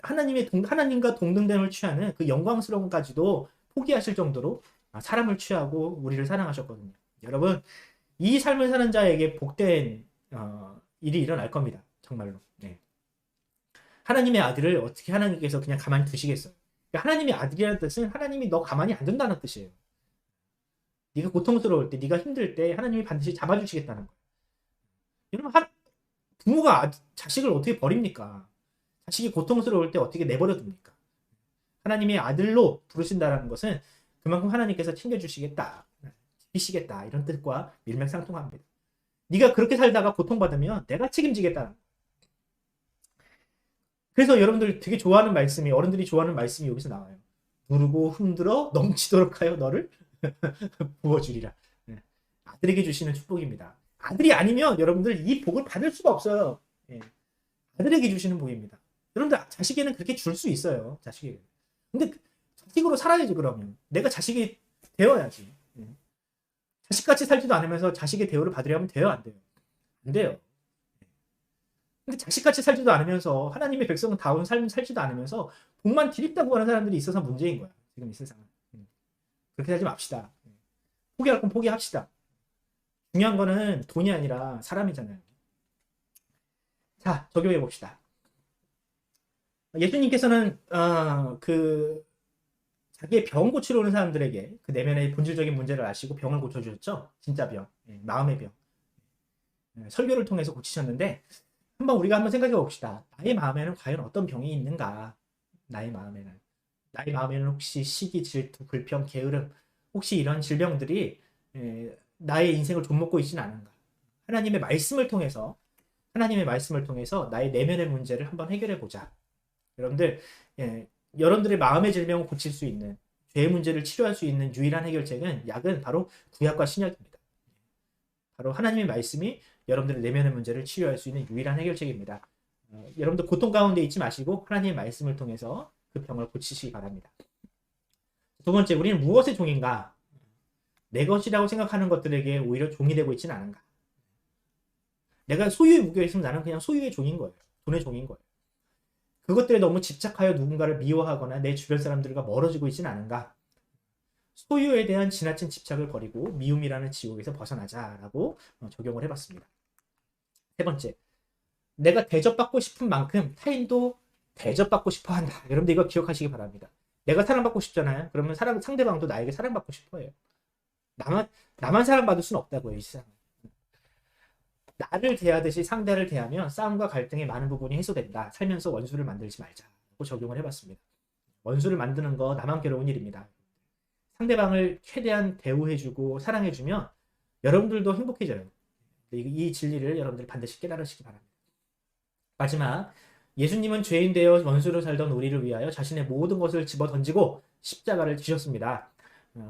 하나님과 동등됨을 취하는 그 영광스러움까지도 포기하실 정도로 사람을 취하고 우리를 사랑하셨거든요. 여러분, 이 삶을 사는 자에게 복된 일이 일어날 겁니다. 정말로. 네. 하나님의 아들을 어떻게 하나님께서 그냥 가만히 두시겠어요? 하나님의 아들이라는 뜻은 하나님이 너 가만히 안 둔다는 뜻이에요. 네가 고통스러울 때, 네가 힘들 때 하나님이 반드시 잡아주시겠다는 거예요. 여러분, 부모가 자식을 어떻게 버립니까? 자식이 고통스러울 때 어떻게 내버려 둡니까? 하나님의 아들로 부르신다는 것은 그만큼 하나님께서 챙겨주시겠다, 지키시겠다 이런 뜻과 일맥상통합니다. 네가 그렇게 살다가 고통받으면 내가 책임지겠다는 거예요. 그래서 여러분들 되게 좋아하는 말씀이, 어른들이 좋아하는 말씀이 여기서 나와요. 누르고 흔들어 넘치도록 하여 너를 부어주리라. 아들에게 주시는 축복입니다. 아들이 아니면 여러분들 이 복을 받을 수가 없어요. 아들에게 주시는 복입니다. 여러분들 자식에는 그렇게 줄 수 있어요. 자식에게. 근데 자식으로 살아야지. 그러면 내가 자식이 되어야지. 자식같이 살지도 않으면서 자식의 대우를 받으려면 돼요? 안 돼요? 안 돼요. 근데 자식같이 살지도 않으면서 하나님의 백성다운 삶을 살지도 않으면서 복만 디립다고 하는 사람들이 있어서 문제인 거야. 지금 이 세상은. 그렇게 살지 맙시다. 포기할 건 포기합시다. 중요한 거는 돈이 아니라 사람이잖아요. 자, 적용해 봅시다. 예수님께서는 자기의 병 고치러 오는 사람들에게 그 내면의 본질적인 문제를 아시고 병을 고쳐주셨죠. 진짜 병, 마음의 병. 설교를 통해서 고치셨는데 우리가 한번 생각해 봅시다. 나의 마음에는 과연 어떤 병이 있는가? 나의 마음에는 혹시 시기, 질투, 불평, 게으름, 혹시 이런 질병들이 나의 인생을 좀먹고 있지는 않은가? 하나님의 말씀을 통해서 나의 내면의 문제를 한번 해결해 보자. 여러분들, 여러분들의 마음의 질병을 고칠 수 있는, 죄의 문제를 치료할 수 있는 유일한 해결책은 약은 바로 구약과 신약입니다. 바로 하나님의 말씀이 여러분들의 내면의 문제를 치료할 수 있는 유일한 해결책입니다. 여러분들 고통 가운데 있지 마시고 하나님의 말씀을 통해서 그 병을 고치시기 바랍니다. 두 번째, 우리는 무엇의 종인가? 내 것이라고 생각하는 것들에게 오히려 종이 되고 있지는 않은가? 내가 소유에 묶여있으면 나는 그냥 소유의 종인 거예요. 돈의 종인 거예요. 그것들에 너무 집착하여 누군가를 미워하거나 내 주변 사람들과 멀어지고 있지는 않은가? 소유에 대한 지나친 집착을 버리고 미움이라는 지옥에서 벗어나자라고 적용을 해봤습니다. 세 번째, 내가 대접받고 싶은 만큼 타인도 대접받고 싶어 한다. 여러분들 이거 기억하시기 바랍니다. 내가 사랑받고 싶잖아요. 그러면 상대방도 나에게 사랑받고 싶어 해요. 나만 사랑받을 수는 없다고요, 이 세상은. 나를 대하듯이 상대를 대하면 싸움과 갈등의 많은 부분이 해소된다. 살면서 원수를 만들지 말자고 적용을 해봤습니다. 원수를 만드는 거 나만 괴로운 일입니다. 상대방을 최대한 대우해주고 사랑해주면 여러분들도 행복해져요. 이 진리를 여러분들 반드시 깨달으시기 바랍니다. 마지막, 예수님은 죄인 되어 원수로 살던 우리를 위하여 자신의 모든 것을 집어 던지고 십자가를 지셨습니다.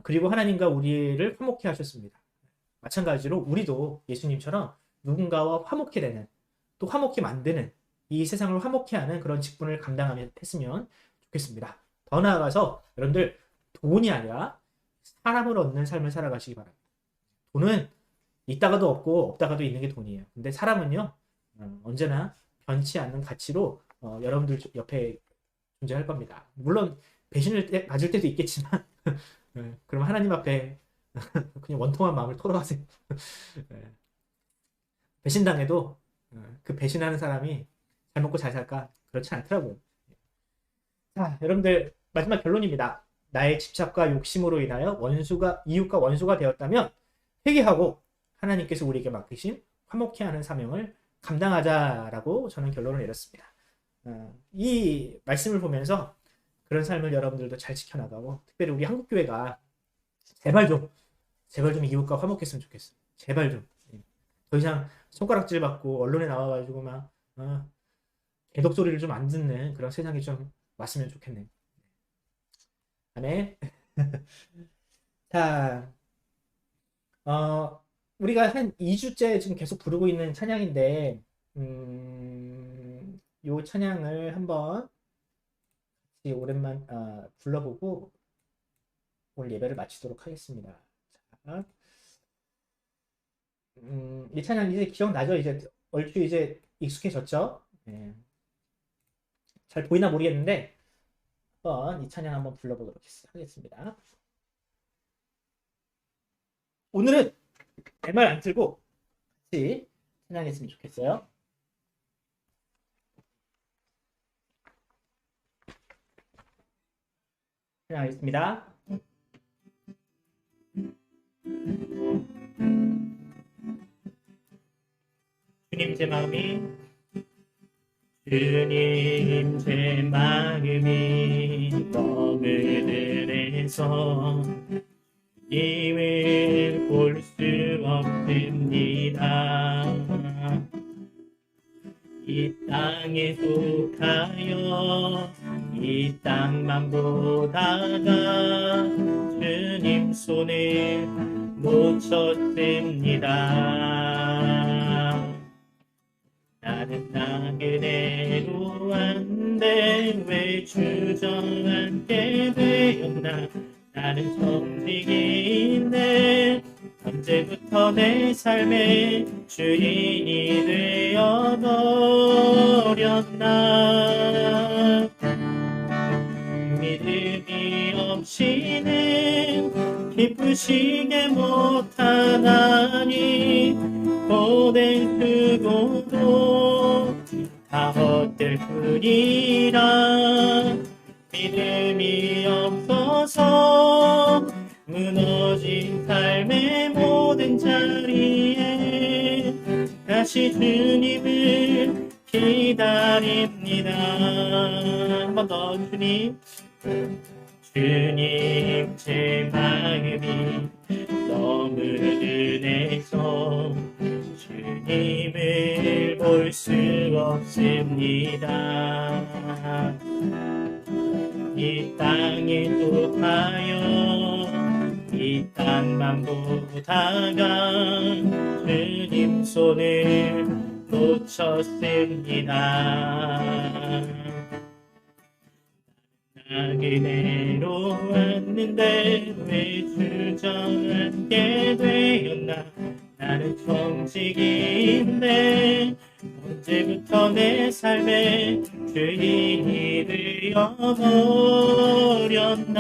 그리고 하나님과 우리를 화목케 하셨습니다. 마찬가지로 우리도 예수님처럼 누군가와 화목케 되는, 또 화목케 만드는, 이 세상을 화목케 하는 그런 직분을 감당했으면 좋겠습니다. 더 나아가서 여러분들 돈이 아니라 사람을 얻는 삶을 살아가시기 바랍니다. 돈은 있다가도 없고 없다가도 있는 게 돈이에요. 근데 사람은요, 언제나 변치 않는 가치로 여러분들 옆에 존재할 겁니다. 물론 배신을 맞을 때도 있겠지만 그럼 하나님 앞에 그냥 원통한 마음을 토로하세요. 배신당해도 그 배신하는 사람이 잘 먹고 잘 살까? 그렇지 않더라고요. 자, 여러분들 마지막 결론입니다. 나의 집착과 욕심으로 인하여 이웃과 원수가 되었다면 회개하고 하나님께서 우리에게 맡기신 화목케 하는 사명을 감당하자라고 저는 결론을 내렸습니다. 이 말씀을 보면서 그런 삶을 여러분들도 잘 지켜나가고, 특별히 우리 한국교회가 제발 좀 이웃과 화목했으면 좋겠어요. 제발 좀. 더 이상 손가락질 받고 언론에 나와가지고 막 개독 소리를 좀 안 듣는 그런 세상이 좀 왔으면 좋겠네요. 아멘. 자, 우리가 한 2주째 지금 계속 부르고 있는 찬양인데, 요 찬양을 한번 같이 오랜만 불러보고 오늘 예배를 마치도록 하겠습니다. 자, 이 찬양 이제 기억나죠? 이제 얼추 이제 익숙해졌죠? 네. 잘 보이나 모르겠는데 한번 이 찬양 한번 불러보도록 하겠습니다. 오늘은 MR 안 틀고 같이 찬양했으면 좋겠어요. 찬양하겠습니다. 주님 제 마음이 너무 늘해서 주님을 볼 수 없습니다. 이 땅에 속하여 이 땅만 보다가 주님 손을 놓쳤습니다. 나는 나그네로 왔는데 왜 주저앉게 되었나. 나는 정직인데 언제부터 내 삶의 주인이 되어버렸나. 믿음이 없이는 기쁘시게 못하나니 고된 수고도 다 헛될 뿐이라. 믿음이 없어서 무너진 삶의 모든 자리에 다시 주님을 기다립니다. 한 번 더. 주님 제 마음이 너무 은혜서 주님을 볼 수 없습니다. 이 땅에 속하여 이 땅만 보다가 주님 손을 놓쳤습니다. 나그네로 왔는데 왜 주저앉게 되었나. 나는 정직인데 언제부터 내 삶의 주인이 되어버렸나.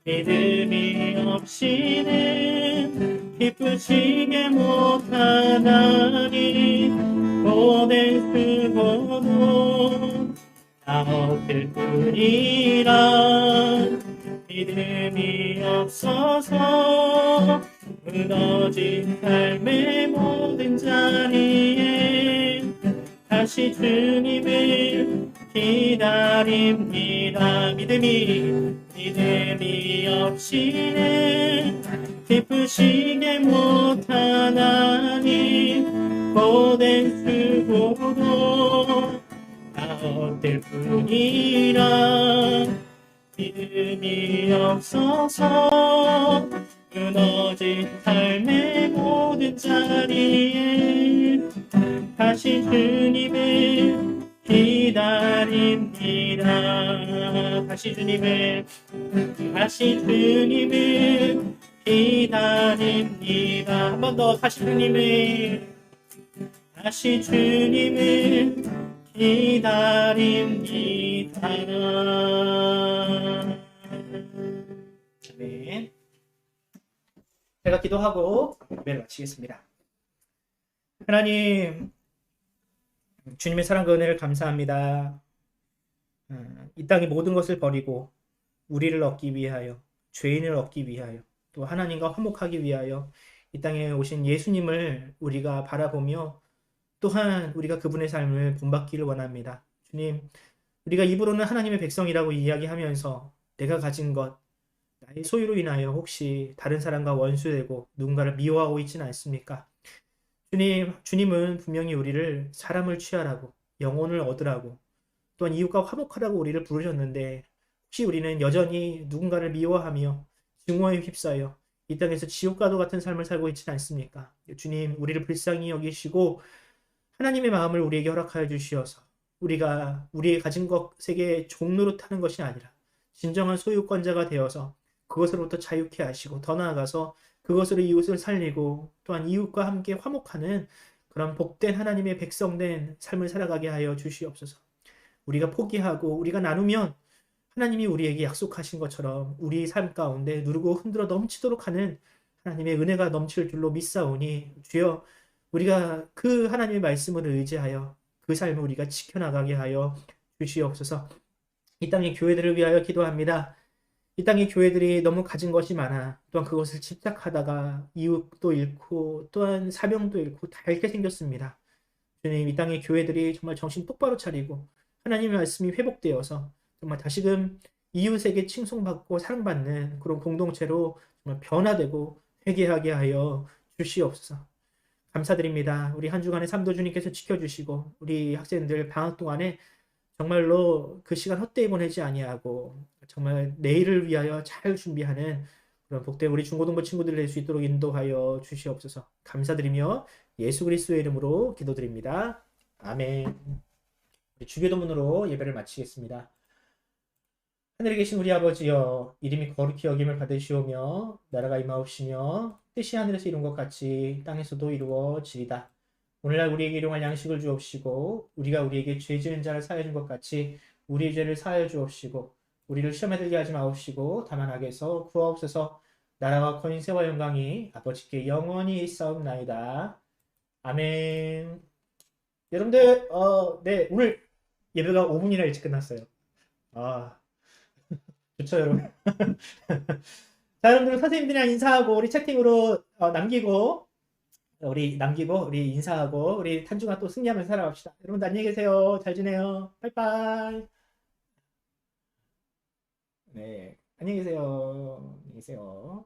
믿음이 없이는 기쁘시게 못하나니 고된 수고도 다 헛될 뿐이라. 믿음이 없어서 무너진 삶의 모든 자리에 다시 주님을 기다립니다. 믿음이 없이는 기쁘시게 못하나니 고된 수고도 다 헛될 뿐이라. 믿음이 없어서 무너진 삶의 모든 자리에 다시 주님을 기다립니다. 다시 주님을 기다립니다. 한 번 더 다시 주님을 기다립니다. 아멘. 제가 기도하고 예배를 마치겠습니다. 하나님, 주님의 사랑과 은혜를 감사합니다. 이 땅의 모든 것을 버리고 우리를 얻기 위하여, 죄인을 얻기 위하여, 또 하나님과 화목하기 위하여 이 땅에 오신 예수님을 우리가 바라보며 또한 우리가 그분의 삶을 본받기를 원합니다. 주님, 우리가 입으로는 하나님의 백성이라고 이야기하면서 내가 가진 것, 나의 소유로 인하여 혹시 다른 사람과 원수되고 누군가를 미워하고 있지는 않습니까? 주님은 분명히 우리를 사람을 취하라고, 영혼을 얻으라고, 또한 이웃과 화목하라고 우리를 부르셨는데 혹시 우리는 여전히 누군가를 미워하며 증오에 휩싸여 이 땅에서 지옥과도 같은 삶을 살고 있지는 않습니까? 주님, 우리를 불쌍히 여기시고 하나님의 마음을 우리에게 허락하여 주시어서 우리가 우리의 가진 것에게 종로로 타는 것이 아니라 진정한 소유권자가 되어서 그것으로부터 자유케 하시고 더 나아가서 그것으로 이웃을 살리고 또한 이웃과 함께 화목하는 그런 복된 하나님의 백성된 삶을 살아가게 하여 주시옵소서. 우리가 포기하고 우리가 나누면 하나님이 우리에게 약속하신 것처럼 우리 삶 가운데 누르고 흔들어 넘치도록 하는 하나님의 은혜가 넘칠 줄로 믿사오니 주여 우리가 그 하나님의 말씀을 의지하여 그 삶을 우리가 지켜나가게 하여 주시옵소서. 이 땅의 교회들을 위하여 기도합니다. 이 땅의 교회들이 너무 가진 것이 많아 또한 그것을 집착하다가 이웃도 잃고 또한 사명도 잃고 다 잃게 생겼습니다. 주님, 이 땅의 교회들이 정말 정신 똑바로 차리고 하나님의 말씀이 회복되어서 정말 다시금 이웃에게 칭송받고 사랑받는 그런 공동체로 정말 변화되고 회개하게 하여 주시옵소서. 감사드립니다. 우리 한 주간의 삶도 주님께서 지켜주시고 우리 학생들 방학 동안에 정말로 그 시간 헛되이 보내지 아니하고 정말 내일을 위하여 잘 준비하는 그런 복된 우리 중고등부 친구들 될 수 있도록 인도하여 주시옵소서. 감사드리며 예수 그리스도의 이름으로 기도드립니다. 아멘. 우리 주기도문으로 예배를 마치겠습니다. 하늘에 계신 우리 아버지여, 이름이 거룩히 여김을 받으시오며 나라가 임하옵시며 뜻이 하늘에서 이룬 것 같이 땅에서도 이루어지리다. 오늘날 우리에게 일용할 양식을 주옵시고 우리가 우리에게 죄 지은 자를 사하여 준 것 같이 우리의 죄를 사하여 주옵시고 우리를 시험에 들게 하지 마옵시고 다만 악에서 구하옵소서. 나라와 권세와 영광이 아버지께 영원히 있사옵나이다. 아멘. 여러분들 네, 오늘 예배가 5분이나 일찍 끝났어요. 좋죠, 여러분. 자, 여러분들 선생님들이랑 인사하고 우리 채팅으로 남기고 우리 인사하고 우리 한 주간 또 승리하면서 살아갑시다. 여러분들 안녕히 계세요. 잘 지내요. 빠이빠이. 네, 안녕히 계세요. 안녕히 계세요.